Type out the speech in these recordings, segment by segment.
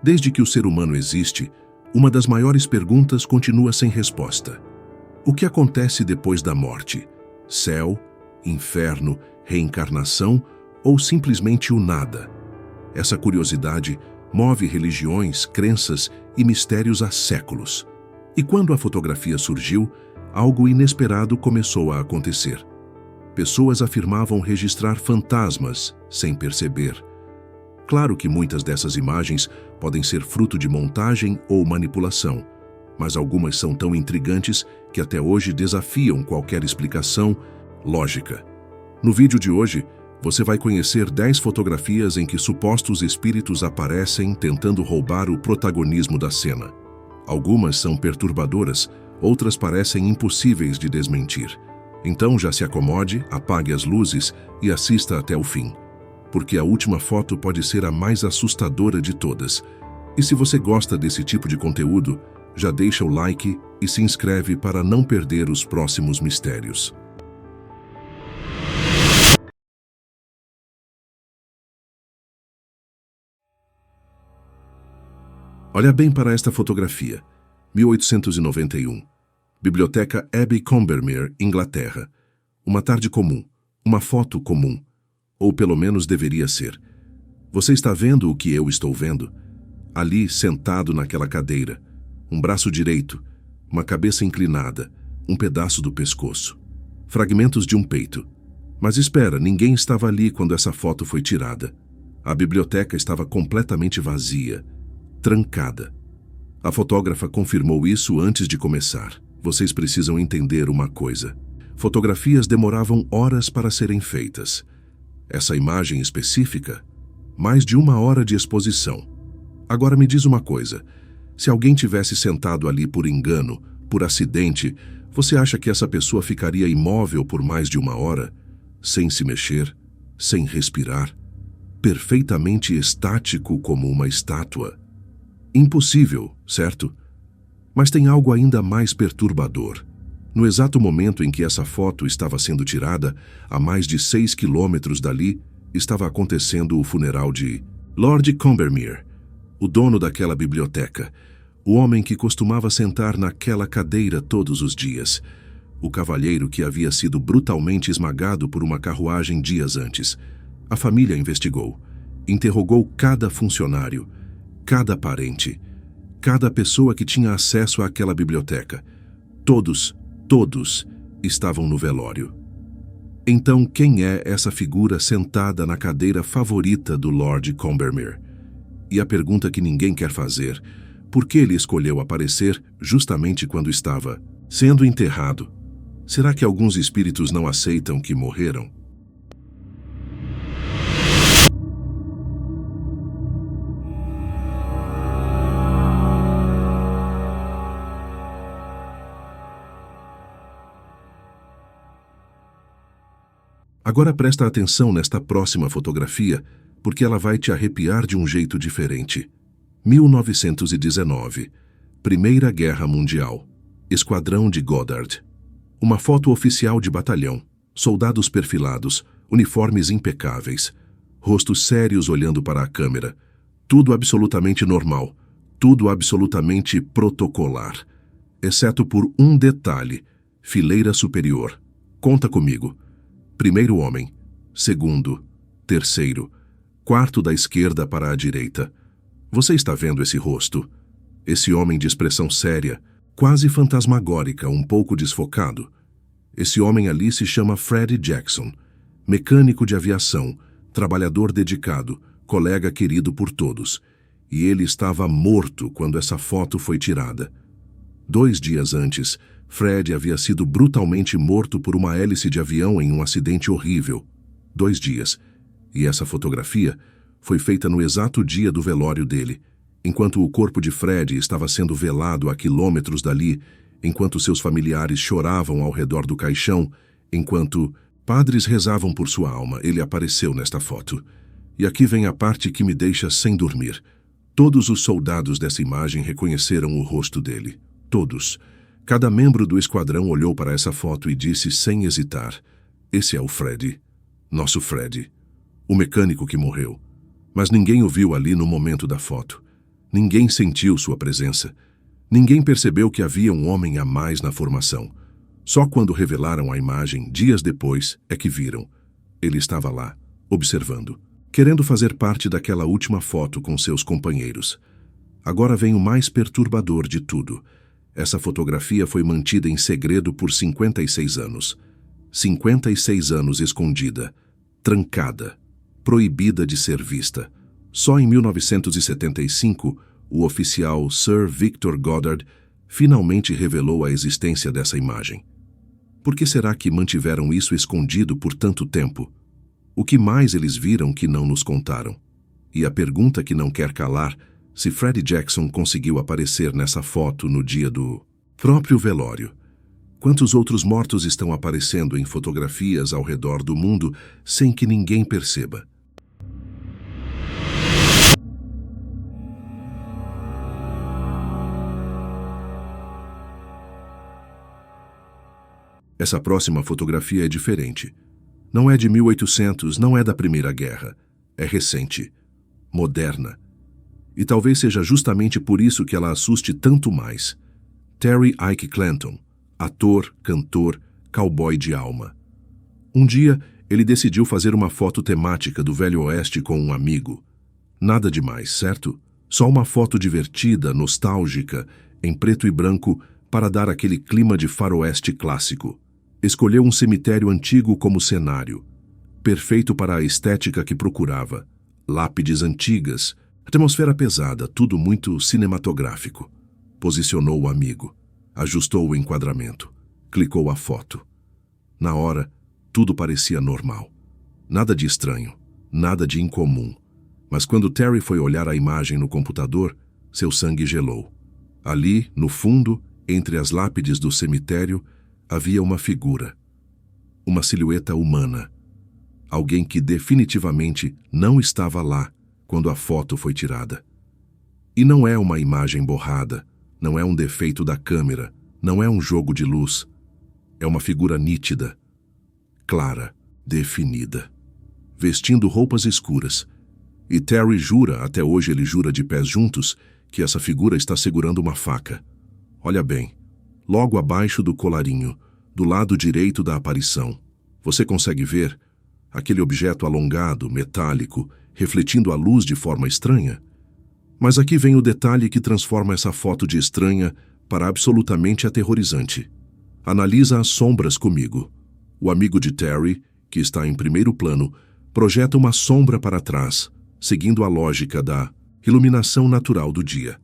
Desde que o ser humano existe, uma das maiores perguntas continua sem resposta. O que acontece depois da morte? Céu, inferno, reencarnação ou simplesmente o nada? Essa curiosidade move religiões, crenças e mistérios há séculos. E quando a fotografia surgiu, algo inesperado começou a acontecer. Pessoas afirmavam registrar fantasmas sem perceber. Claro que muitas dessas imagens podem ser fruto de montagem ou manipulação, mas algumas são tão intrigantes que até hoje desafiam qualquer explicação lógica. No vídeo de hoje, você vai conhecer 10 fotografias em que supostos espíritos aparecem tentando roubar o protagonismo da cena. Algumas são perturbadoras, outras parecem impossíveis de desmentir. Então já se acomode, apague as luzes e assista até o fim, porque a última foto pode ser a mais assustadora de todas. E se você gosta desse tipo de conteúdo, já deixa o like e se inscreve para não perder os próximos mistérios. Olha bem para esta fotografia. 1891. Biblioteca Abercrombie, Inglaterra. Uma tarde comum. Uma foto comum. Ou pelo menos deveria ser. Você está vendo o que eu estou vendo? Ali, sentado naquela cadeira. Um braço direito. Uma cabeça inclinada. Um pedaço do pescoço. Fragmentos de um peito. Mas espera, ninguém estava ali quando essa foto foi tirada. A biblioteca estava completamente vazia. Trancada. A fotógrafa confirmou isso antes de começar. Vocês precisam entender uma coisa. Fotografias demoravam horas para serem feitas. Essa imagem específica, mais de 1 hora de exposição. Agora me diz uma coisa. Se alguém tivesse sentado ali por engano, por acidente, você acha que essa pessoa ficaria imóvel por mais de 1 hora? Sem se mexer, sem respirar, perfeitamente estático como uma estátua? Impossível, certo? Mas tem algo ainda mais perturbador. No exato momento em que essa foto estava sendo tirada, a mais de 6 quilômetros dali, estava acontecendo o funeral de Lord Combermere, o dono daquela biblioteca, o homem que costumava sentar naquela cadeira todos os dias, o cavalheiro que havia sido brutalmente esmagado por uma carruagem dias antes. A família investigou, interrogou cada funcionário, cada parente, cada pessoa que tinha acesso àquela biblioteca. Todos estavam no velório. Então, quem é essa figura sentada na cadeira favorita do Lord Combermere? E a pergunta que ninguém quer fazer: por que ele escolheu aparecer justamente quando estava sendo enterrado? Será que alguns espíritos não aceitam que morreram? Agora presta atenção nesta próxima fotografia, porque ela vai te arrepiar de um jeito diferente. 1919. Primeira Guerra Mundial. Esquadrão de Goddard. Uma foto oficial de batalhão. Soldados perfilados, uniformes impecáveis. Rostos sérios olhando para a câmera. Tudo absolutamente normal. Tudo absolutamente protocolar. Exceto por um detalhe. Fileira superior. Conta comigo. Primeiro homem, segundo, terceiro, quarto da esquerda para a direita. Você está vendo esse rosto? Esse homem de expressão séria, quase fantasmagórica, um pouco desfocado. Esse homem ali se chama Fred Jackson, mecânico de aviação, trabalhador dedicado, colega querido por todos. E ele estava morto quando essa foto foi tirada. 2 dias antes, Fred havia sido brutalmente morto por uma hélice de avião em um acidente horrível. 2 dias. E essa fotografia foi feita no exato dia do velório dele, enquanto o corpo de Fred estava sendo velado a quilômetros dali, enquanto seus familiares choravam ao redor do caixão, enquanto padres rezavam por sua alma. Ele apareceu nesta foto. E aqui vem a parte que me deixa sem dormir. Todos os soldados dessa imagem reconheceram o rosto dele. Todos. Cada membro do esquadrão olhou para essa foto e disse sem hesitar: esse é o Fred. Nosso Fred. O mecânico que morreu. Mas ninguém o viu ali no momento da foto. Ninguém sentiu sua presença. Ninguém percebeu que havia um homem a mais na formação. Só quando revelaram a imagem, dias depois, é que viram. Ele estava lá, observando, querendo fazer parte daquela última foto com seus companheiros. Agora vem o mais perturbador de tudo. Essa fotografia foi mantida em segredo por 56 anos. 56 anos escondida, trancada, proibida de ser vista. Só em 1975, o oficial Sir Victor Goddard finalmente revelou a existência dessa imagem. Por que será que mantiveram isso escondido por tanto tempo? O que mais eles viram que não nos contaram? E a pergunta que não quer calar, se Freddie Jackson conseguiu aparecer nessa foto no dia do próprio velório. Quantos outros mortos estão aparecendo em fotografias ao redor do mundo sem que ninguém perceba? Essa próxima fotografia é diferente. Não é de 1800, não é da Primeira Guerra. É recente, moderna. E talvez seja justamente por isso que ela assuste tanto mais. Terry Ike Clanton, ator, cantor, cowboy de alma. Um dia, ele decidiu fazer uma foto temática do Velho Oeste com um amigo. Nada demais, certo? Só uma foto divertida, nostálgica, em preto e branco, para dar aquele clima de faroeste clássico. Escolheu um cemitério antigo como cenário, perfeito para a estética que procurava. Lápides antigas, atmosfera pesada, tudo muito cinematográfico. Posicionou o amigo, ajustou o enquadramento, clicou a foto. Na hora, tudo parecia normal. Nada de estranho, nada de incomum. Mas quando Terry foi olhar a imagem no computador, seu sangue gelou. Ali, no fundo, entre as lápides do cemitério, havia uma figura. Uma silhueta humana. Alguém que definitivamente não estava lá quando a foto foi tirada. E não é uma imagem borrada, não é um defeito da câmera, não é um jogo de luz. É uma figura nítida, clara, definida, vestindo roupas escuras. E Terry jura, até hoje ele jura de pés juntos, que essa figura está segurando uma faca. Olha bem, logo abaixo do colarinho, do lado direito da aparição, você consegue ver aquele objeto alongado, metálico, refletindo a luz de forma estranha? Mas aqui vem o detalhe que transforma essa foto de estranha para absolutamente aterrorizante. Analisa as sombras comigo. O amigo de Terry, que está em primeiro plano, projeta uma sombra para trás, seguindo a lógica da iluminação natural do dia.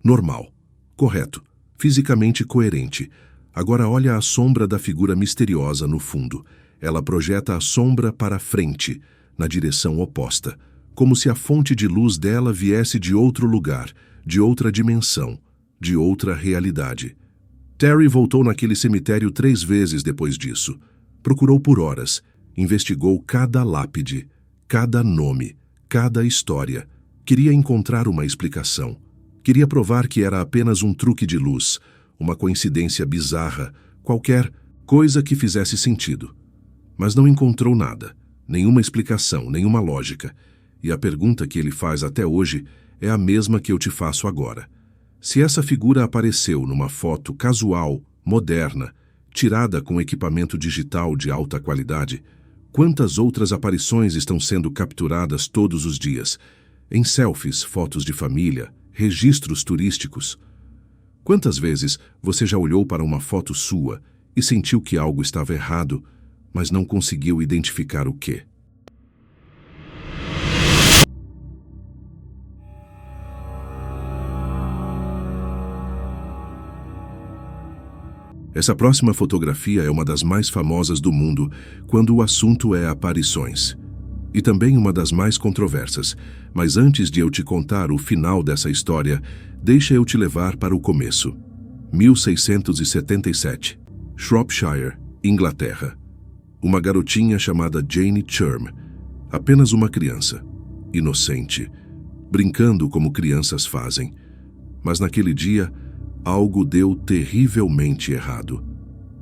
Normal, correto, fisicamente coerente. Agora olha a sombra da figura misteriosa no fundo. Ela projeta a sombra para frente, na direção oposta, como se a fonte de luz dela viesse de outro lugar, de outra dimensão, de outra realidade. Terry voltou naquele cemitério 3 vezes depois disso. Procurou por horas, investigou cada lápide, cada nome, cada história. Queria encontrar uma explicação. Queria provar que era apenas um truque de luz, uma coincidência bizarra, qualquer coisa que fizesse sentido. Mas não encontrou nada, nenhuma explicação, nenhuma lógica. E a pergunta que ele faz até hoje é a mesma que eu te faço agora. Se essa figura apareceu numa foto casual, moderna, tirada com equipamento digital de alta qualidade, quantas outras aparições estão sendo capturadas todos os dias? Em selfies, fotos de família, registros turísticos. Quantas vezes você já olhou para uma foto sua e sentiu que algo estava errado, mas não conseguiu identificar o quê? Essa próxima fotografia é uma das mais famosas do mundo quando o assunto é aparições. E também uma das mais controversas. Mas antes de eu te contar o final dessa história, deixa eu te levar para o começo. 1677, Shropshire, Inglaterra. Uma garotinha chamada Jane Churm, apenas uma criança, inocente, brincando como crianças fazem. Mas naquele dia, algo deu terrivelmente errado.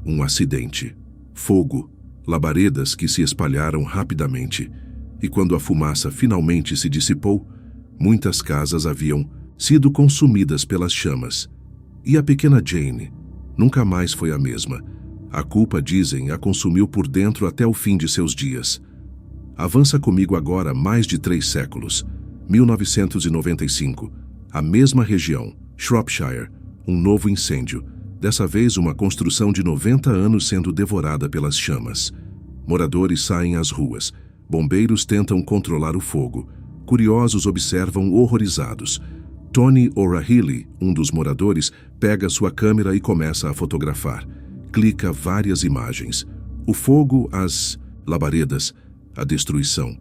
Um acidente, fogo, labaredas que se espalharam rapidamente. E quando a fumaça finalmente se dissipou, muitas casas haviam sido consumidas pelas chamas. E a pequena Jane nunca mais foi a mesma. A culpa, dizem, a consumiu por dentro até o fim de seus dias. Avança comigo agora mais de 3 séculos. 1995. A mesma região, Shropshire, um novo incêndio. Dessa vez uma construção de 90 anos sendo devorada pelas chamas. Moradores saem às ruas. Bombeiros tentam controlar o fogo. Curiosos observam horrorizados. Tony O'Rahilly, um dos moradores, pega sua câmera e começa a fotografar. Clica várias imagens. O fogo, as labaredas, a destruição.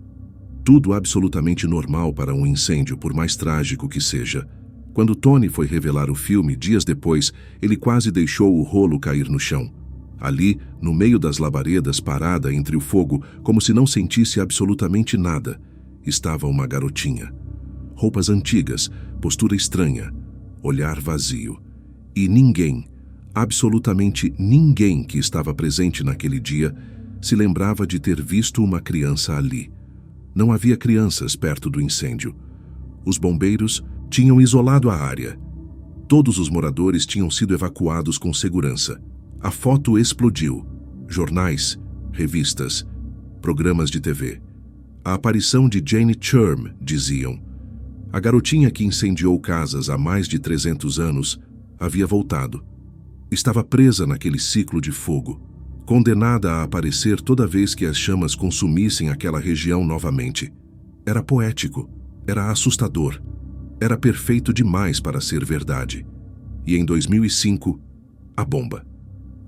Tudo absolutamente normal para um incêndio, por mais trágico que seja. Quando Tony foi revelar o filme, dias depois, ele quase deixou o rolo cair no chão. Ali, no meio das labaredas, parada entre o fogo, como se não sentisse absolutamente nada, estava uma garotinha. Roupas antigas, postura estranha, olhar vazio. E ninguém, absolutamente ninguém que estava presente naquele dia, se lembrava de ter visto uma criança ali. Não havia crianças perto do incêndio. Os bombeiros tinham isolado a área. Todos os moradores tinham sido evacuados com segurança. A foto explodiu. Jornais, revistas, programas de TV. A aparição de Jane Churm, diziam. A garotinha que incendiou casas há mais de 300 anos havia voltado. Estava presa naquele ciclo de fogo, condenada a aparecer toda vez que as chamas consumissem aquela região novamente. Era poético, era assustador, era perfeito demais para ser verdade. E em 2005, a bomba.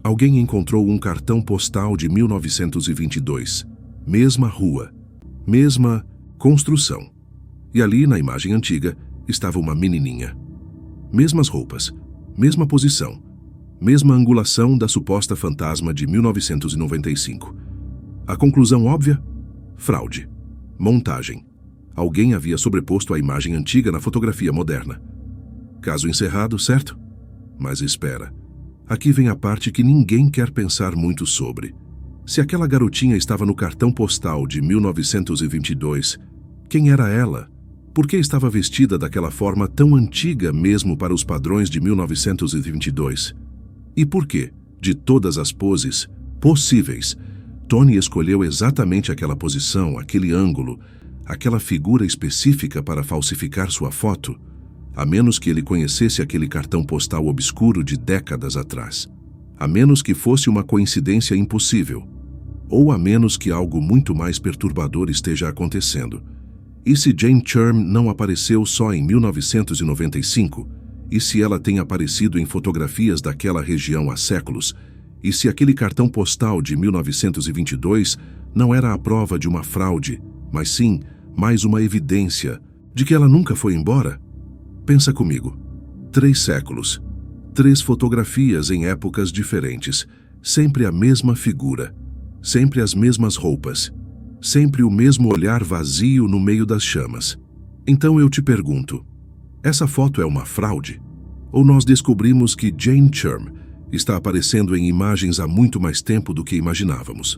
Alguém encontrou um cartão postal de 1922. Mesma rua, mesma construção. E ali, na imagem antiga, estava uma menininha. Mesmas roupas, mesma posição, mesma angulação da suposta fantasma de 1995. A conclusão óbvia? Fraude. Montagem. Alguém havia sobreposto a imagem antiga na fotografia moderna. Caso encerrado, certo? Mas espera. Aqui vem a parte que ninguém quer pensar muito sobre. Se aquela garotinha estava no cartão postal de 1922, quem era ela? Por que estava vestida daquela forma tão antiga mesmo para os padrões de 1922? E por que, de todas as poses possíveis, Tony escolheu exatamente aquela posição, aquele ângulo, aquela figura específica para falsificar sua foto, a menos que ele conhecesse aquele cartão postal obscuro de décadas atrás? A menos que fosse uma coincidência impossível, ou a menos que algo muito mais perturbador esteja acontecendo. E se Jane Churm não apareceu só em 1995? E se ela tem aparecido em fotografias daquela região há séculos? E se aquele cartão postal de 1922 não era a prova de uma fraude, mas sim mais uma evidência de que ela nunca foi embora? Pensa comigo. 3 séculos, 3 fotografias em épocas diferentes, sempre a mesma figura, sempre as mesmas roupas, sempre o mesmo olhar vazio no meio das chamas. Então eu te pergunto, essa foto é uma fraude? Ou nós descobrimos que Jane Churm está aparecendo em imagens há muito mais tempo do que imaginávamos?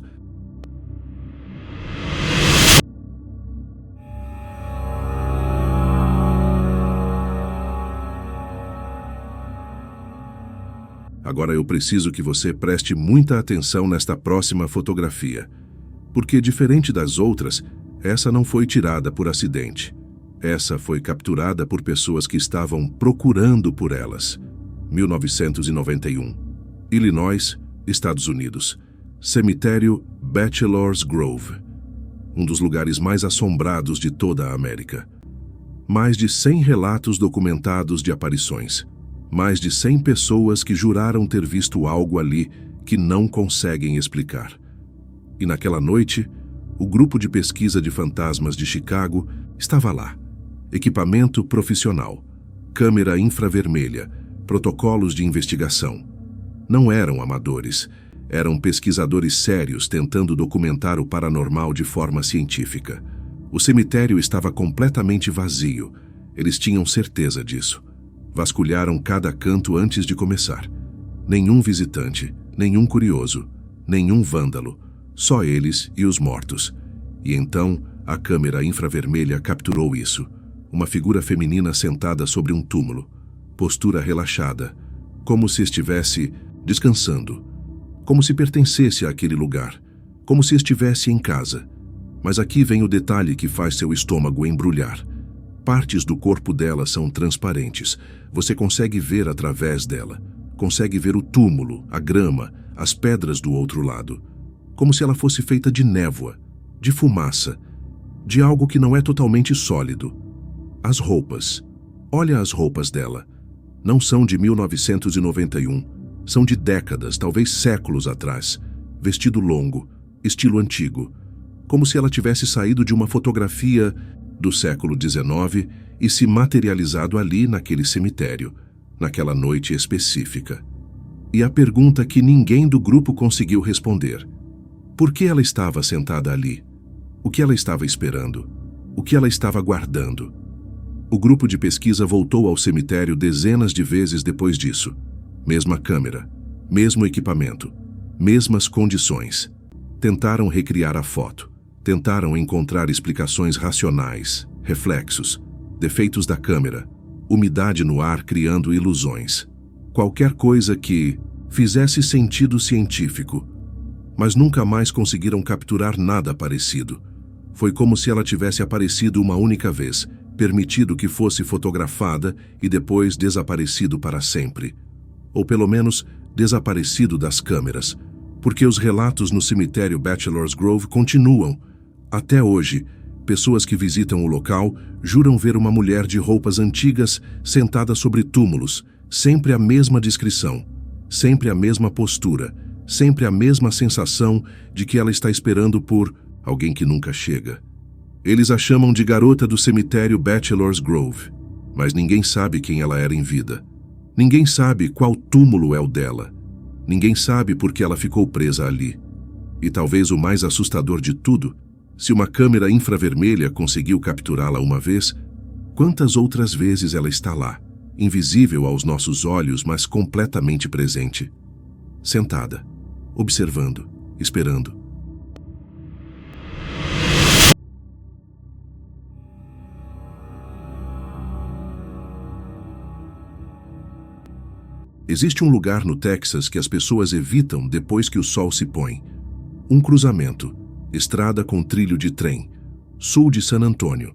Agora eu preciso que você preste muita atenção nesta próxima fotografia, porque diferente das outras, essa não foi tirada por acidente. Essa foi capturada por pessoas que estavam procurando por elas. 1991. Illinois, Estados Unidos. Cemitério Bachelor's Grove. Um dos lugares mais assombrados de toda a América. Mais de 100 relatos documentados de aparições. Mais de 100 pessoas que juraram ter visto algo ali que não conseguem explicar. E naquela noite, o grupo de pesquisa de fantasmas de Chicago estava lá. Equipamento profissional, câmera infravermelha, protocolos de investigação. Não eram amadores, eram pesquisadores sérios tentando documentar o paranormal de forma científica. O cemitério estava completamente vazio, eles tinham certeza disso. Vasculharam cada canto antes de começar. Nenhum visitante, nenhum curioso, nenhum vândalo, só eles e os mortos. E então, a câmera infravermelha capturou isso. Uma figura feminina sentada sobre um túmulo, postura relaxada, como se estivesse descansando, como se pertencesse àquele lugar, como se estivesse em casa. Mas aqui vem o detalhe que faz seu estômago embrulhar. Partes do corpo dela são transparentes. Você consegue ver através dela. Consegue ver o túmulo, a grama, as pedras do outro lado. Como se ela fosse feita de névoa, de fumaça, de algo que não é totalmente sólido. As roupas. Olha as roupas dela. Não são de 1991. São de décadas, talvez séculos atrás. Vestido longo, estilo antigo. Como se ela tivesse saído de uma fotografia do século XIX e se materializado ali naquele cemitério, naquela noite específica. E a pergunta que ninguém do grupo conseguiu responder: por que ela estava sentada ali? O que ela estava esperando? O que ela estava guardando? O grupo de pesquisa voltou ao cemitério dezenas de vezes depois disso. Mesma câmera, mesmo equipamento, mesmas condições. Tentaram recriar a foto. Tentaram encontrar explicações racionais, reflexos, defeitos da câmera, umidade no ar criando ilusões. Qualquer coisa que fizesse sentido científico. Mas nunca mais conseguiram capturar nada parecido. Foi como se ela tivesse aparecido uma única vez, permitido que fosse fotografada e depois desaparecido para sempre. Ou pelo menos desaparecido das câmeras, porque os relatos no cemitério Bachelor's Grove continuam. Até hoje, pessoas que visitam o local juram ver uma mulher de roupas antigas sentada sobre túmulos, sempre a mesma descrição, sempre a mesma postura, sempre a mesma sensação de que ela está esperando por alguém que nunca chega. Eles a chamam de garota do cemitério Bachelor's Grove, mas ninguém sabe quem ela era em vida. Ninguém sabe qual túmulo é o dela. Ninguém sabe por que ela ficou presa ali. E talvez o mais assustador de tudo, se uma câmera infravermelha conseguiu capturá-la uma vez, quantas outras vezes ela está lá, invisível aos nossos olhos, mas completamente presente, sentada, observando, esperando. Existe um lugar no Texas que as pessoas evitam depois que o sol se põe. Um cruzamento, estrada com trilho de trem, sul de San Antônio.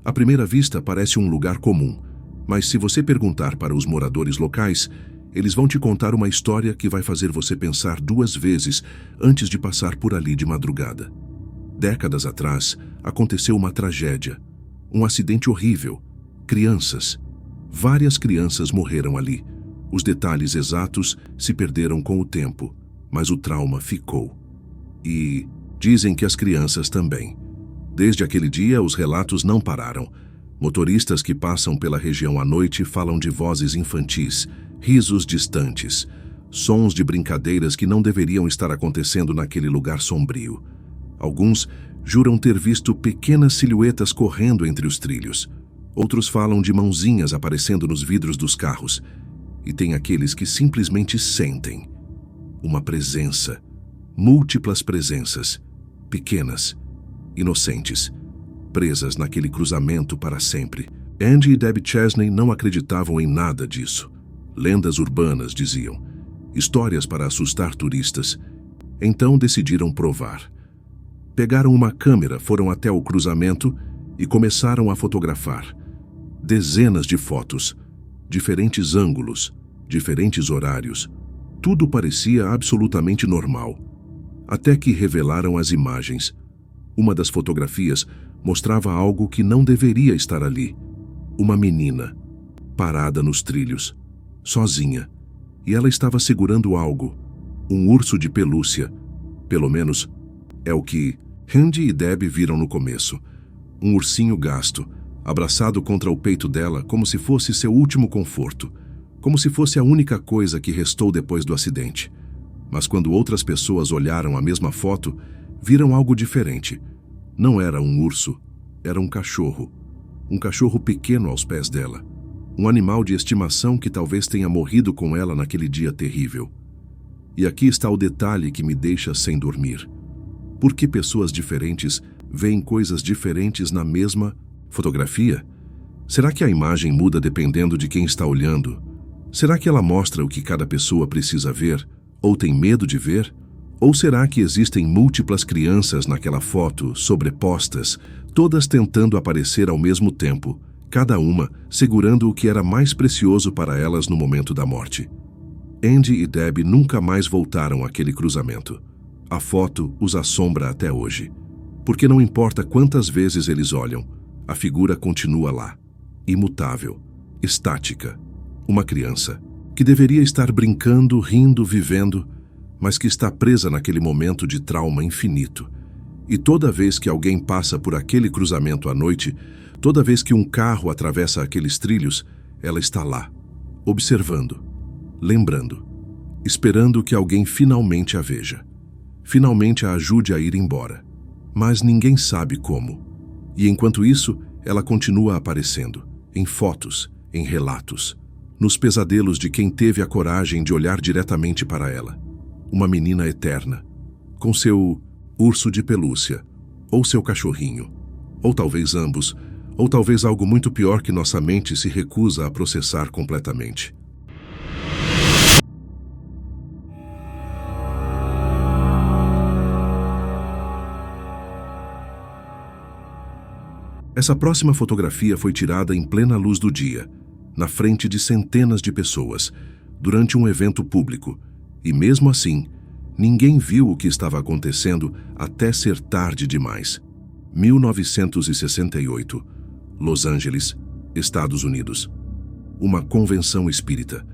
À primeira vista parece um lugar comum, mas se você perguntar para os moradores locais, eles vão te contar uma história que vai fazer você pensar duas vezes antes de passar por ali de madrugada. Décadas atrás, aconteceu uma tragédia, um acidente horrível. Várias crianças morreram ali. Os detalhes exatos se perderam com o tempo, mas o trauma ficou. E dizem que as crianças também. Desde aquele dia, os relatos não pararam. Motoristas que passam pela região à noite falam de vozes infantis, risos distantes, sons de brincadeiras que não deveriam estar acontecendo naquele lugar sombrio. Alguns juram ter visto pequenas silhuetas correndo entre os trilhos. Outros falam de mãozinhas aparecendo nos vidros dos carros. E tem aqueles que simplesmente sentem uma presença, múltiplas presenças, pequenas, inocentes, presas naquele cruzamento para sempre. Andy e Debbie Chesney não acreditavam em nada disso. Lendas urbanas, diziam. Histórias para assustar turistas. Então decidiram provar. Pegaram uma câmera, foram até o cruzamento e começaram a fotografar. Dezenas de fotos, diferentes ângulos, diferentes horários. Tudo parecia absolutamente normal. Até que revelaram as imagens. Uma das fotografias mostrava algo que não deveria estar ali. Uma menina, parada nos trilhos, sozinha. E ela estava segurando algo. Um urso de pelúcia. Pelo menos, é o que Andy e Debbie viram no começo. Um ursinho gasto, abraçado contra o peito dela como se fosse seu último conforto, como se fosse a única coisa que restou depois do acidente. Mas quando outras pessoas olharam a mesma foto, viram algo diferente. Não era um urso, era um cachorro pequeno aos pés dela, um animal de estimação que talvez tenha morrido com ela naquele dia terrível. E aqui está o detalhe que me deixa sem dormir. Por que pessoas diferentes veem coisas diferentes na mesma fotografia? Será que a imagem muda dependendo de quem está olhando? Será que ela mostra o que cada pessoa precisa ver, ou tem medo de ver? Ou será que existem múltiplas crianças naquela foto, sobrepostas, todas tentando aparecer ao mesmo tempo, cada uma segurando o que era mais precioso para elas no momento da morte? Andy e Debbie nunca mais voltaram àquele cruzamento. A foto os assombra até hoje. Porque não importa quantas vezes eles olham, a figura continua lá, imutável, estática. Uma criança que deveria estar brincando, rindo, vivendo, mas que está presa naquele momento de trauma infinito. E toda vez que alguém passa por aquele cruzamento à noite, toda vez que um carro atravessa aqueles trilhos, ela está lá, observando, lembrando, esperando que alguém finalmente a veja, finalmente a ajude a ir embora. Mas ninguém sabe como. E enquanto isso, ela continua aparecendo, em fotos, em relatos, nos pesadelos de quem teve a coragem de olhar diretamente para ela. Uma menina eterna, com seu urso de pelúcia, ou seu cachorrinho, ou talvez ambos, ou talvez algo muito pior que nossa mente se recusa a processar completamente. Essa próxima fotografia foi tirada em plena luz do dia, na frente de centenas de pessoas, durante um evento público, e mesmo assim, ninguém viu o que estava acontecendo até ser tarde demais. 1968, Los Angeles, Estados Unidos. Uma convenção espírita.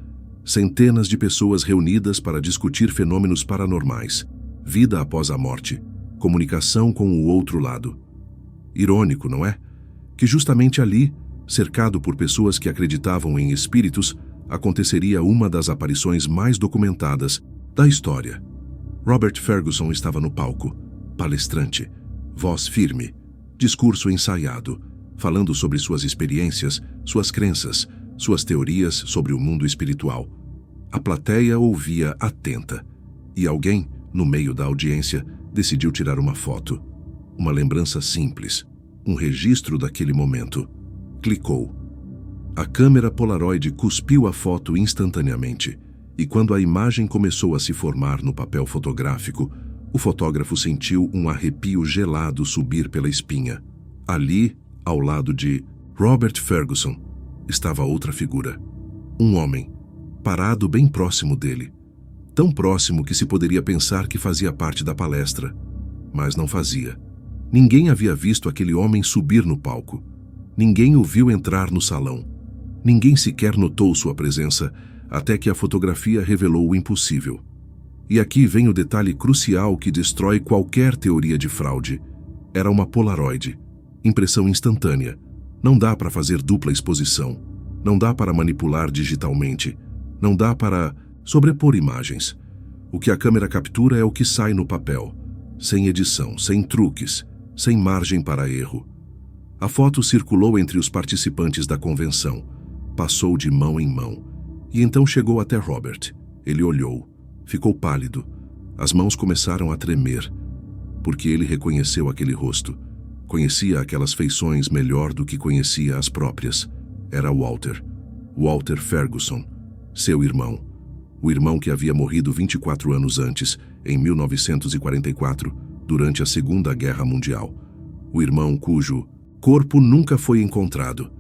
Centenas de pessoas reunidas para discutir fenômenos paranormais, vida após a morte, comunicação com o outro lado. Irônico, não é? Que justamente ali, cercado por pessoas que acreditavam em espíritos, aconteceria uma das aparições mais documentadas da história. Robert Ferguson estava no palco, palestrante, voz firme, discurso ensaiado, falando sobre suas experiências, suas crenças, suas teorias sobre o mundo espiritual. A plateia ouvia atenta, e alguém, no meio da audiência, decidiu tirar uma foto. Uma lembrança simples, um registro daquele momento. Clicou. A câmera Polaroid cuspiu a foto instantaneamente, e quando a imagem começou a se formar no papel fotográfico, o fotógrafo sentiu um arrepio gelado subir pela espinha. Ali, ao lado de Robert Ferguson, estava outra figura. Um homem, parado bem próximo dele. Tão próximo que se poderia pensar que fazia parte da palestra, mas não fazia. Ninguém havia visto aquele homem subir no palco. Ninguém o viu entrar no salão. Ninguém sequer notou sua presença, até que a fotografia revelou o impossível. E aqui vem o detalhe crucial que destrói qualquer teoria de fraude. Era uma Polaroid. Impressão instantânea. Não dá para fazer dupla exposição. Não dá para manipular digitalmente. Não dá para sobrepor imagens. O que a câmera captura é o que sai no papel. Sem edição, sem truques, sem margem para erro. A foto circulou entre os participantes da convenção. Passou de mão em mão. E então chegou até Robert. Ele olhou. Ficou pálido. As mãos começaram a tremer, porque ele reconheceu aquele rosto. Conhecia aquelas feições melhor do que conhecia as próprias. Era Walter. Walter Ferguson. Seu irmão. O irmão que havia morrido 24 anos antes, em 1944, durante a Segunda Guerra Mundial. O irmão cujo corpo nunca foi encontrado.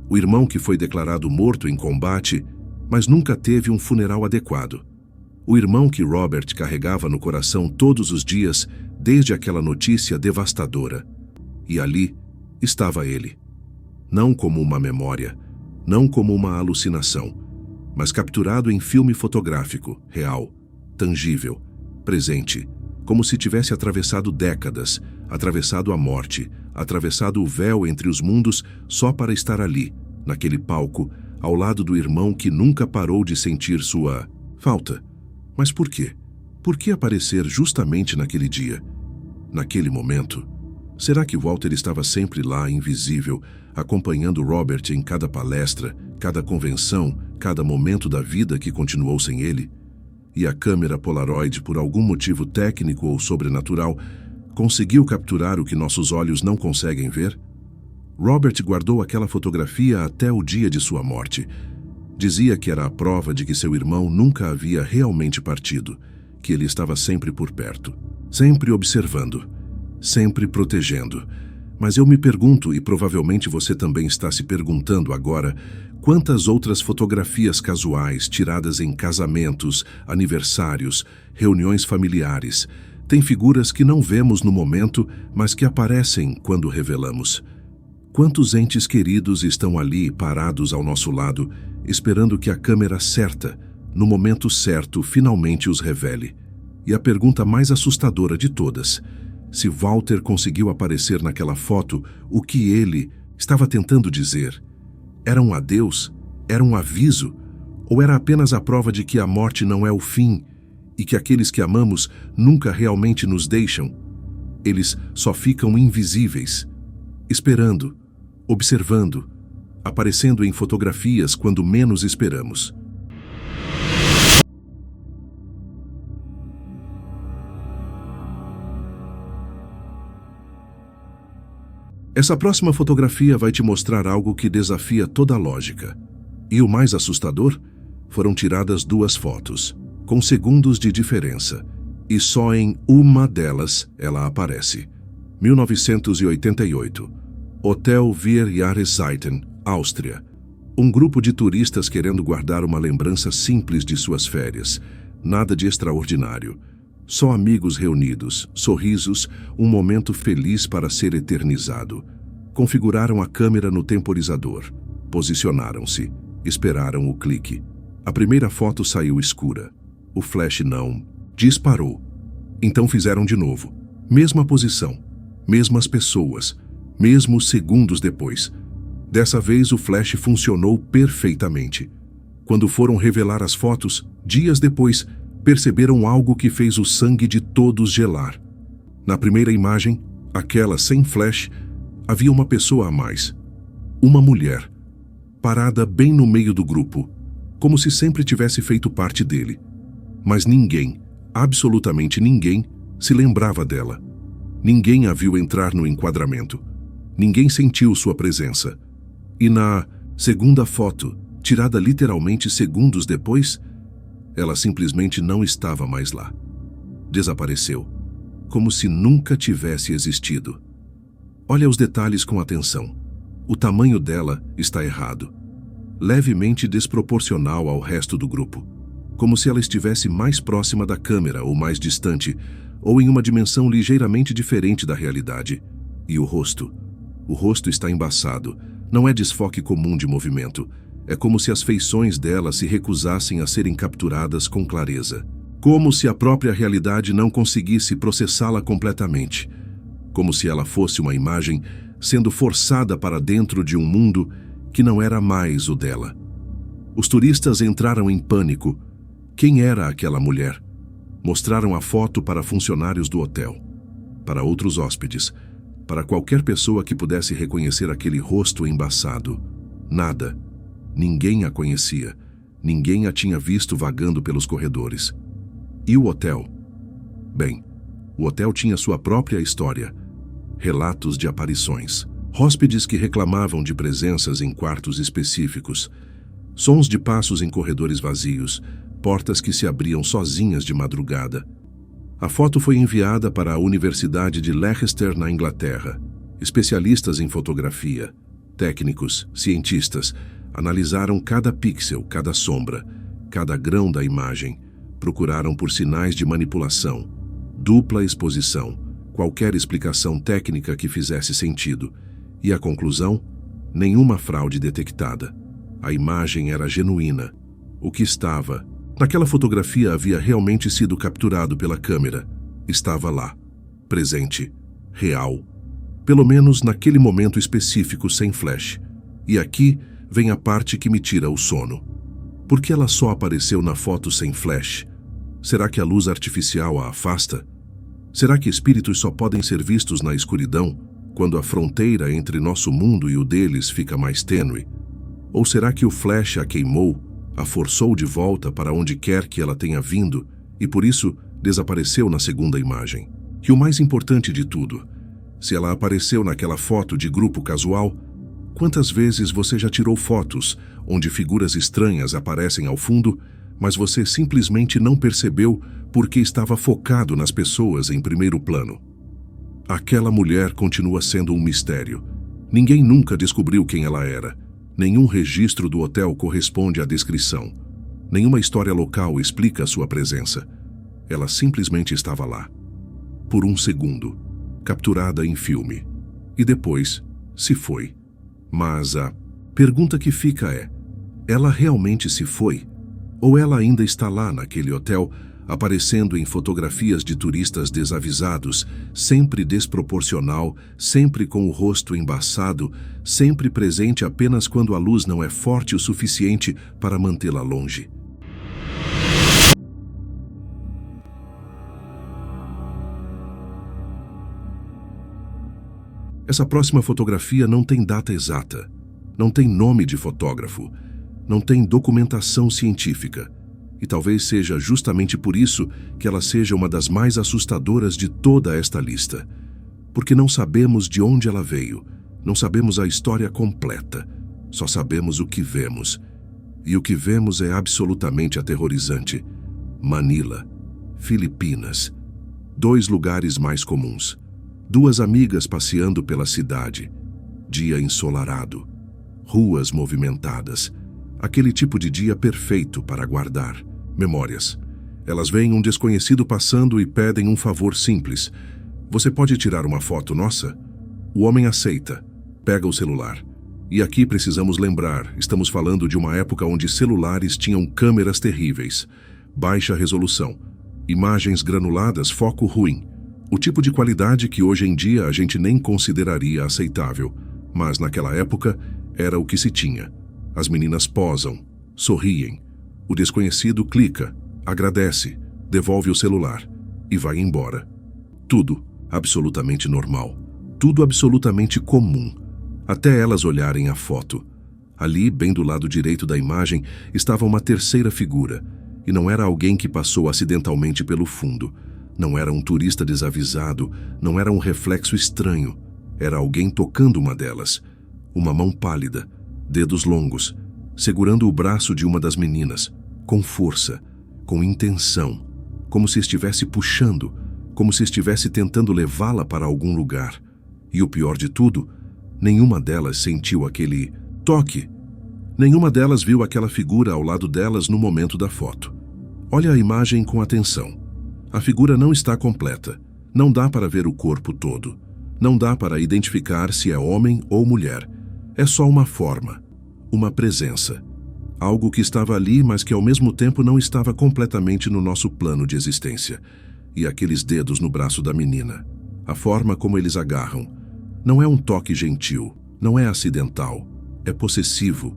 O irmão que foi declarado morto em combate, mas nunca teve um funeral adequado. O irmão que Robert carregava no coração todos os dias, desde aquela notícia devastadora. E ali estava ele. Não como uma memória, não como uma alucinação, mas capturado em filme fotográfico, real, tangível, presente, como se tivesse atravessado décadas, atravessado a morte, atravessado o véu entre os mundos só para estar ali, naquele palco, ao lado do irmão que nunca parou de sentir sua falta. Mas por quê? Por que aparecer justamente naquele dia? Naquele momento? Será que Walter estava sempre lá, invisível, acompanhando Robert em cada palestra, cada convenção, cada momento da vida que continuou sem ele? E a câmera Polaroid, por algum motivo técnico ou sobrenatural, conseguiu capturar o que nossos olhos não conseguem ver? Robert guardou aquela fotografia até o dia de sua morte. Dizia que era a prova de que seu irmão nunca havia realmente partido, que ele estava sempre por perto, sempre observando, sempre protegendo. Mas eu me pergunto, e provavelmente você também está se perguntando agora, quantas outras fotografias casuais tiradas em casamentos, aniversários, reuniões familiares, têm figuras que não vemos no momento, mas que aparecem quando revelamos. Quantos entes queridos estão ali parados ao nosso lado, esperando que a câmera certa, no momento certo, finalmente os revele? E a pergunta mais assustadora de todas: se Walter conseguiu aparecer naquela foto, o que ele estava tentando dizer? Era um adeus? Era um aviso? Ou era apenas a prova de que a morte não é o fim e que aqueles que amamos nunca realmente nos deixam? Eles só ficam invisíveis, esperando, observando, aparecendo em fotografias quando menos esperamos. Essa próxima fotografia vai te mostrar algo que desafia toda a lógica. E o mais assustador? Foram tiradas 2 fotos, com segundos de diferença, e só em uma delas ela aparece. 1988. Hotel Vier Jahreszeiten, Áustria. Um grupo de turistas querendo guardar uma lembrança simples de suas férias. Nada de extraordinário. Só amigos reunidos, sorrisos, um momento feliz para ser eternizado. Configuraram a câmera no temporizador. Posicionaram-se. Esperaram o clique. A primeira foto saiu escura. O flash não disparou. Então fizeram de novo. Mesma posição. Mesmas pessoas. Mesmos segundos depois. Dessa vez o flash funcionou perfeitamente. Quando foram revelar as fotos, dias depois, perceberam algo que fez o sangue de todos gelar. Na primeira imagem, aquela sem flash, havia uma pessoa a mais. Uma mulher, parada bem no meio do grupo, como se sempre tivesse feito parte dele. Mas ninguém, absolutamente ninguém, se lembrava dela. Ninguém a viu entrar no enquadramento. Ninguém sentiu sua presença. E na segunda foto, tirada literalmente segundos depois, ela simplesmente não estava mais lá. Desapareceu, como se nunca tivesse existido. Olha os detalhes com atenção. O tamanho dela está errado, levemente desproporcional ao resto do grupo, como se ela estivesse mais próxima da câmera ou mais distante, ou em uma dimensão ligeiramente diferente da realidade. E o rosto? O rosto está embaçado, não é desfoque comum de movimento. É como se as feições dela se recusassem a serem capturadas com clareza. Como se a própria realidade não conseguisse processá-la completamente. Como se ela fosse uma imagem sendo forçada para dentro de um mundo que não era mais o dela. Os turistas entraram em pânico. Quem era aquela mulher? Mostraram a foto para funcionários do hotel, para outros hóspedes, para qualquer pessoa que pudesse reconhecer aquele rosto embaçado. Nada. Ninguém a conhecia. Ninguém a tinha visto vagando pelos corredores. E o hotel? Bem, o hotel tinha sua própria história. Relatos de aparições. Hóspedes que reclamavam de presenças em quartos específicos. Sons de passos em corredores vazios. Portas que se abriam sozinhas de madrugada. A foto foi enviada para a Universidade de Leicester, na Inglaterra. Especialistas em fotografia, técnicos, cientistas, analisaram cada pixel, cada sombra, cada grão da imagem, procuraram por sinais de manipulação, dupla exposição, qualquer explicação técnica que fizesse sentido. E a conclusão? Nenhuma fraude detectada. A imagem era genuína. O que estava naquela fotografia havia realmente sido capturado pela câmera. Estava lá, presente, real. Pelo menos naquele momento específico sem flash. E aqui vem a parte que me tira o sono. Por que ela só apareceu na foto sem flash? Será que a luz artificial a afasta? Será que espíritos só podem ser vistos na escuridão, quando a fronteira entre nosso mundo e o deles fica mais tênue? Ou será que o flash a queimou, a forçou de volta para onde quer que ela tenha vindo, e por isso desapareceu na segunda imagem? E o mais importante de tudo, se ela apareceu naquela foto de grupo casual, Quantas vezes você já tirou fotos onde figuras estranhas aparecem ao fundo, mas você simplesmente não percebeu porque estava focado nas pessoas em primeiro plano? Aquela mulher continua sendo um mistério. Ninguém nunca descobriu quem ela era. Nenhum registro do hotel corresponde à descrição. Nenhuma história local explica a sua presença. Ela simplesmente estava lá. Por um segundo, capturada em filme. E depois, se foi. Mas a pergunta que fica é: ela realmente se foi? Ou ela ainda está lá naquele hotel, aparecendo em fotografias de turistas desavisados, sempre desproporcional, sempre com o rosto embaçado, sempre presente apenas quando a luz não é forte o suficiente para mantê-la longe? Essa próxima fotografia não tem data exata, não tem nome de fotógrafo, não tem documentação científica. E talvez seja justamente por isso que ela seja uma das mais assustadoras de toda esta lista. Porque não sabemos de onde ela veio, não sabemos a história completa, só sabemos o que vemos. E o que vemos é absolutamente aterrorizante. Manila, Filipinas. 2 lugares mais comuns. 2 amigas passeando pela cidade. Dia ensolarado. Ruas movimentadas. Aquele tipo de dia perfeito para guardar memórias. Elas veem um desconhecido passando e pedem um favor simples. Você pode tirar uma foto nossa? O homem aceita. Pega o celular. E aqui precisamos lembrar, estamos falando de uma época onde celulares tinham câmeras terríveis. Baixa resolução. Imagens granuladas, foco ruim. O tipo de qualidade que hoje em dia a gente nem consideraria aceitável. Mas naquela época era o que se tinha. As meninas posam, sorriem. O desconhecido clica, agradece, devolve o celular e vai embora. Tudo absolutamente normal. Tudo absolutamente comum. Até elas olharem a foto. Ali, bem do lado direito da imagem, estava uma terceira figura. E não era alguém que passou acidentalmente pelo fundo. Não era um turista desavisado, não era um reflexo estranho. Era alguém tocando uma delas. Uma mão pálida, dedos longos, segurando o braço de uma das meninas, com força, com intenção, como se estivesse puxando, como se estivesse tentando levá-la para algum lugar. E o pior de tudo, nenhuma delas sentiu aquele toque. Nenhuma delas viu aquela figura ao lado delas no momento da foto. Olha a imagem com atenção. A figura não está completa. Não dá para ver o corpo todo. Não dá para identificar se é homem ou mulher. É só uma forma, uma presença. Algo que estava ali, mas que ao mesmo tempo não estava completamente no nosso plano de existência. E aqueles dedos no braço da menina. A forma como eles agarram. Não é um toque gentil, não é acidental. É possessivo,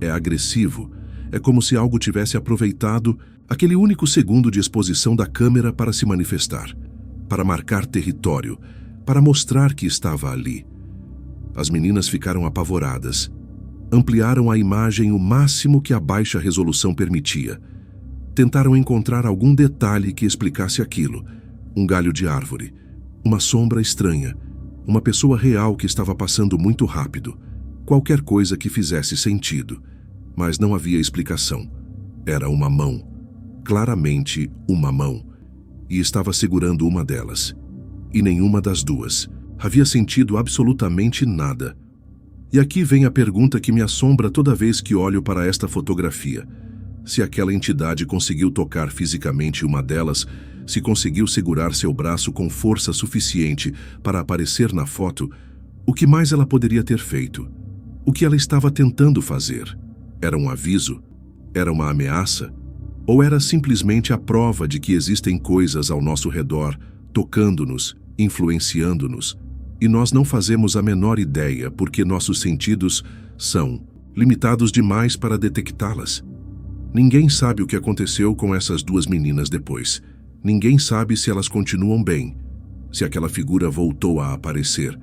é agressivo. É como se algo tivesse aproveitado aquele único segundo de exposição da câmera para se manifestar, para marcar território, para mostrar que estava ali. As meninas ficaram apavoradas. Ampliaram a imagem o máximo que a baixa resolução permitia. Tentaram encontrar algum detalhe que explicasse aquilo. Um galho de árvore, uma sombra estranha, uma pessoa real que estava passando muito rápido. Qualquer coisa que fizesse sentido. Mas não havia explicação. Era uma mão. Claramente uma mão. E estava segurando uma delas. E nenhuma das duas havia sentido absolutamente nada. E aqui vem a pergunta que me assombra toda vez que olho para esta fotografia. Se aquela entidade conseguiu tocar fisicamente uma delas, se conseguiu segurar seu braço com força suficiente para aparecer na foto, o que mais ela poderia ter feito? O que ela estava tentando fazer? Era um aviso? Era uma ameaça? Ou era simplesmente a prova de que existem coisas ao nosso redor, tocando-nos, influenciando-nos, e nós não fazemos a menor ideia porque nossos sentidos são limitados demais para detectá-las? Ninguém sabe o que aconteceu com essas 2 meninas depois. Ninguém sabe se elas continuam bem, se aquela figura voltou a aparecer,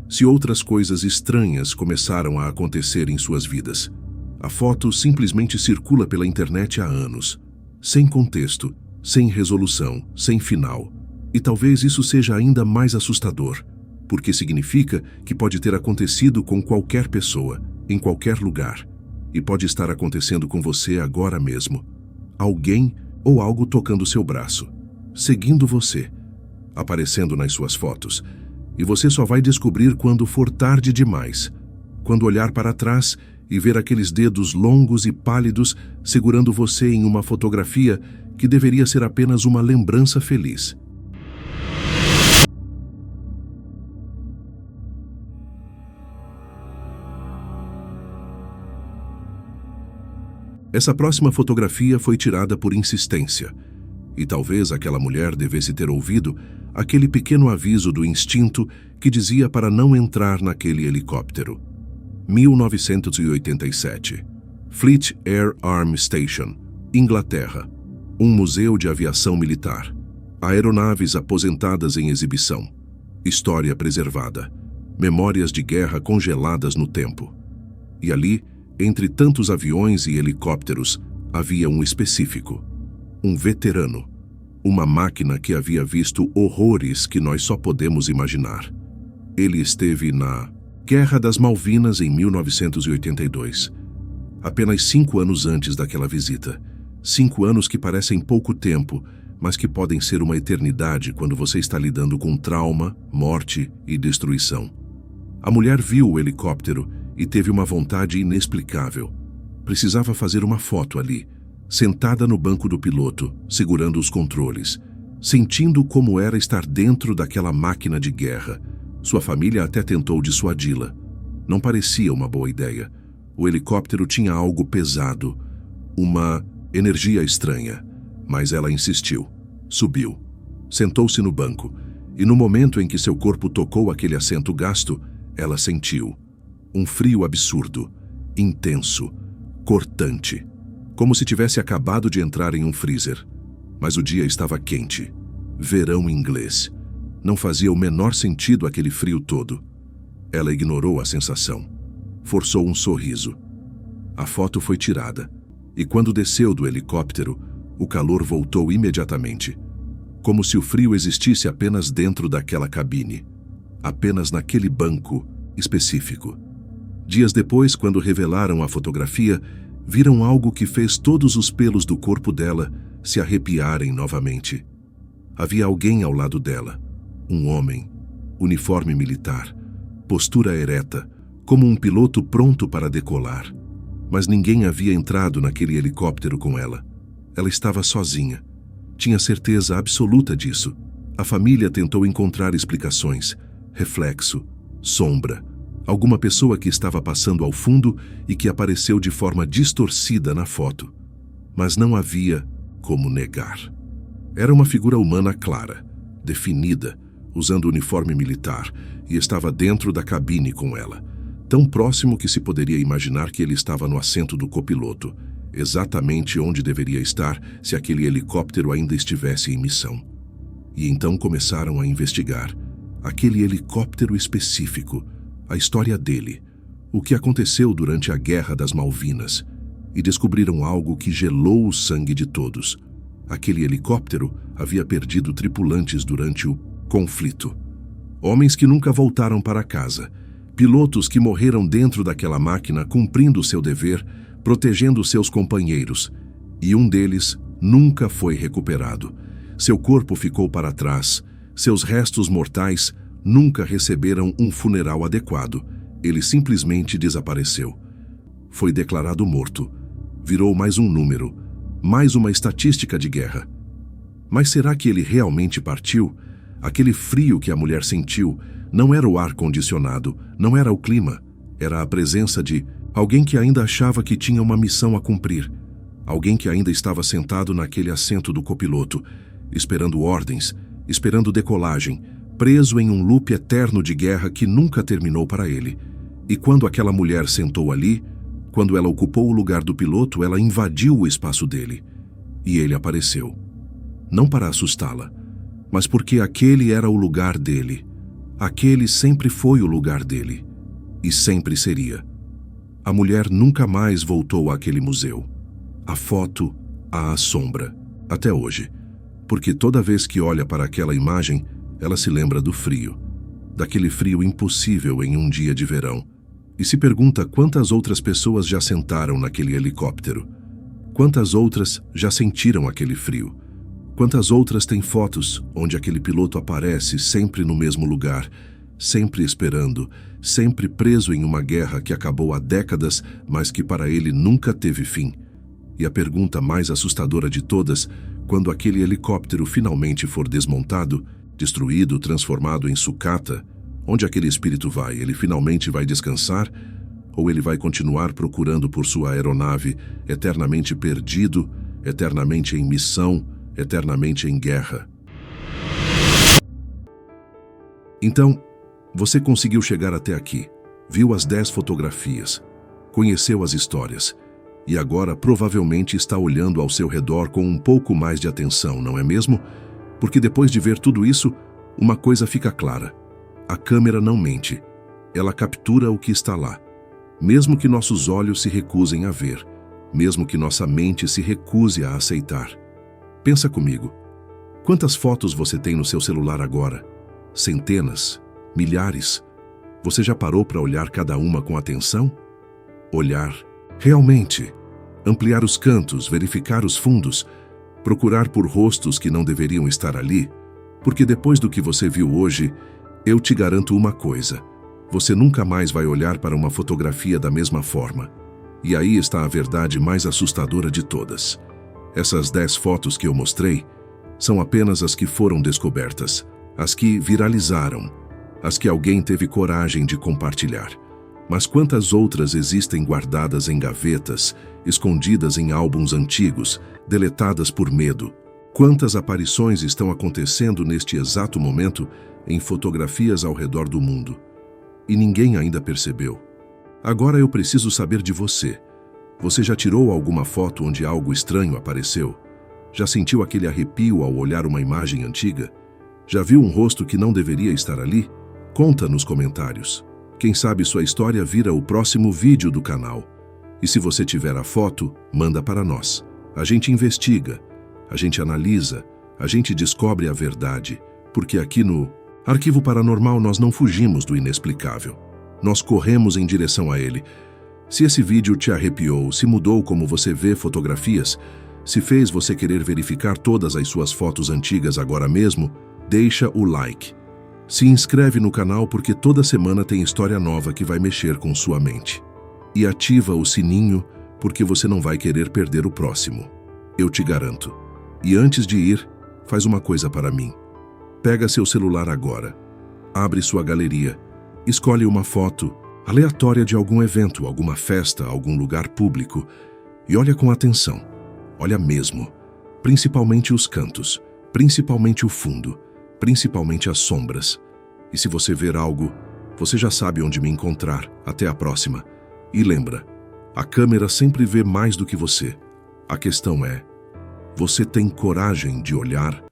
se outras coisas estranhas começaram a acontecer em suas vidas. A foto simplesmente circula pela internet há anos, sem contexto, sem resolução, sem final. E talvez isso seja ainda mais assustador, porque significa que pode ter acontecido com qualquer pessoa, em qualquer lugar, e pode estar acontecendo com você agora mesmo. Alguém ou algo tocando seu braço, seguindo você, aparecendo nas suas fotos, e você só vai descobrir quando for tarde demais, quando olhar para trás e ver aqueles dedos longos e pálidos segurando você em uma fotografia que deveria ser apenas uma lembrança feliz. Essa próxima fotografia foi tirada por insistência, e talvez aquela mulher devesse ter ouvido aquele pequeno aviso do instinto que dizia para não entrar naquele helicóptero. 1987. Fleet Air Arm Station, Inglaterra. Um museu de aviação militar. Aeronaves aposentadas em exibição. História preservada. Memórias de guerra congeladas no tempo. E ali, entre tantos aviões e helicópteros, havia um específico. Um veterano. Uma máquina que havia visto horrores que nós só podemos imaginar. Ele esteve na Guerra das Malvinas em 1982. Apenas 5 anos antes daquela visita. 5 anos que parecem pouco tempo, mas que podem ser uma eternidade quando você está lidando com trauma, morte e destruição. A mulher viu o helicóptero e teve uma vontade inexplicável. Precisava fazer uma foto ali, sentada no banco do piloto, segurando os controles, sentindo como era estar dentro daquela máquina de guerra. Sua família até tentou dissuadi-la. Não parecia uma boa ideia. O helicóptero tinha algo pesado, uma energia estranha, mas ela insistiu. Subiu, sentou-se no banco, e no momento em que seu corpo tocou aquele assento gasto, ela sentiu um frio absurdo, intenso, cortante, como se tivesse acabado de entrar em um freezer. Mas o dia estava quente, verão inglês. Não fazia o menor sentido aquele frio todo. Ela ignorou a sensação, forçou um sorriso. A foto foi tirada, e quando desceu do helicóptero, o calor voltou imediatamente, como se o frio existisse apenas dentro daquela cabine, apenas naquele banco específico. Dias depois, quando revelaram a fotografia, viram algo que fez todos os pelos do corpo dela se arrepiarem novamente. Havia alguém ao lado dela, um homem, uniforme militar, postura ereta, como um piloto pronto para decolar. Mas ninguém havia entrado naquele helicóptero com ela. Ela estava sozinha. Tinha certeza absoluta disso. A família tentou encontrar explicações, reflexo, sombra, alguma pessoa que estava passando ao fundo e que apareceu de forma distorcida na foto. Mas não havia como negar. Era uma figura humana clara, definida, usando uniforme militar, e estava dentro da cabine com ela, tão próximo que se poderia imaginar que ele estava no assento do copiloto, exatamente onde deveria estar se aquele helicóptero ainda estivesse em missão. E então começaram a investigar aquele helicóptero específico, a história dele, o que aconteceu durante a Guerra das Malvinas, e descobriram algo que gelou o sangue de todos. Aquele helicóptero havia perdido tripulantes durante o conflito. Homens que nunca voltaram para casa, pilotos que morreram dentro daquela máquina cumprindo seu dever, protegendo seus companheiros, e um deles nunca foi recuperado. Seu corpo ficou para trás, seus restos mortais nunca receberam um funeral adequado. Ele simplesmente desapareceu. Foi declarado morto. Virou mais um número, mais uma estatística de guerra. Mas será que ele realmente partiu? Aquele frio que a mulher sentiu não era o ar-condicionado, não era o clima. Era a presença de alguém que ainda achava que tinha uma missão a cumprir. Alguém que ainda estava sentado naquele assento do copiloto, esperando ordens, esperando decolagem, preso em um loop eterno de guerra que nunca terminou para ele. E quando aquela mulher sentou ali, quando ela ocupou o lugar do piloto, ela invadiu o espaço dele. E ele apareceu. Não para assustá-la, mas porque aquele era o lugar dele. Aquele sempre foi o lugar dele. E sempre seria. A mulher nunca mais voltou àquele museu. A foto a assombra, até hoje. Porque toda vez que olha para aquela imagem, ela se lembra do frio. daquele frio impossível em um dia de verão, e se pergunta quantas outras pessoas já sentaram naquele helicóptero. Quantas outras já sentiram aquele frio? Quantas outras têm fotos onde aquele piloto aparece sempre no mesmo lugar, sempre esperando, sempre preso em uma guerra que acabou há décadas, mas que para ele nunca teve fim? E a pergunta mais assustadora de todas, quando aquele helicóptero finalmente for desmontado, destruído, transformado em sucata, onde aquele espírito vai? Ele finalmente vai descansar? Ou ele vai continuar procurando por sua aeronave, eternamente perdido, eternamente em missão, eternamente em guerra? Então, você conseguiu chegar até aqui, viu as 10 fotografias, conheceu as histórias, e agora provavelmente está olhando ao seu redor com um pouco mais de atenção, não é mesmo? Porque depois de ver tudo isso, uma coisa fica clara. A câmera não mente. Ela captura o que está lá. Mesmo que nossos olhos se recusem a ver, mesmo que nossa mente se recuse a aceitar. Pensa comigo. Quantas fotos você tem no seu celular agora? Centenas? Milhares? Você já parou para olhar cada uma com atenção? Olhar realmente. Ampliar os cantos, verificar os fundos, procurar por rostos que não deveriam estar ali, porque depois do que você viu hoje, eu te garanto uma coisa: você nunca mais vai olhar para uma fotografia da mesma forma. E aí está a verdade mais assustadora de todas. Essas 10 fotos que eu mostrei são apenas as que foram descobertas, as que viralizaram, as que alguém teve coragem de compartilhar. Mas quantas outras existem guardadas em gavetas, escondidas em álbuns antigos, deletadas por medo? Quantas aparições estão acontecendo neste exato momento em fotografias ao redor do mundo? E ninguém ainda percebeu. Agora eu preciso saber de você. Você já tirou alguma foto onde algo estranho apareceu? Já sentiu aquele arrepio ao olhar uma imagem antiga? Já viu um rosto que não deveria estar ali? Conta nos comentários. Quem sabe sua história vira o próximo vídeo do canal. E se você tiver a foto, manda para nós. A gente investiga, a gente analisa, a gente descobre a verdade, porque aqui no Arquivo Paranormal nós não fugimos do inexplicável. Nós corremos em direção a ele. Se esse vídeo te arrepiou, se mudou como você vê fotografias, se fez você querer verificar todas as suas fotos antigas agora mesmo, deixa o like. Se inscreve no canal porque toda semana tem história nova que vai mexer com sua mente. E ativa o sininho porque você não vai querer perder o próximo. Eu te garanto. E antes de ir, faz uma coisa para mim. Pega seu celular agora, abre sua galeria, escolhe uma foto aleatória de algum evento, alguma festa, algum lugar público e olha com atenção. Olha mesmo, principalmente os cantos, principalmente o fundo, principalmente as sombras. E se você ver algo, você já sabe onde me encontrar. Até a próxima. E lembra, a câmera sempre vê mais do que você. A questão é, você tem coragem de olhar?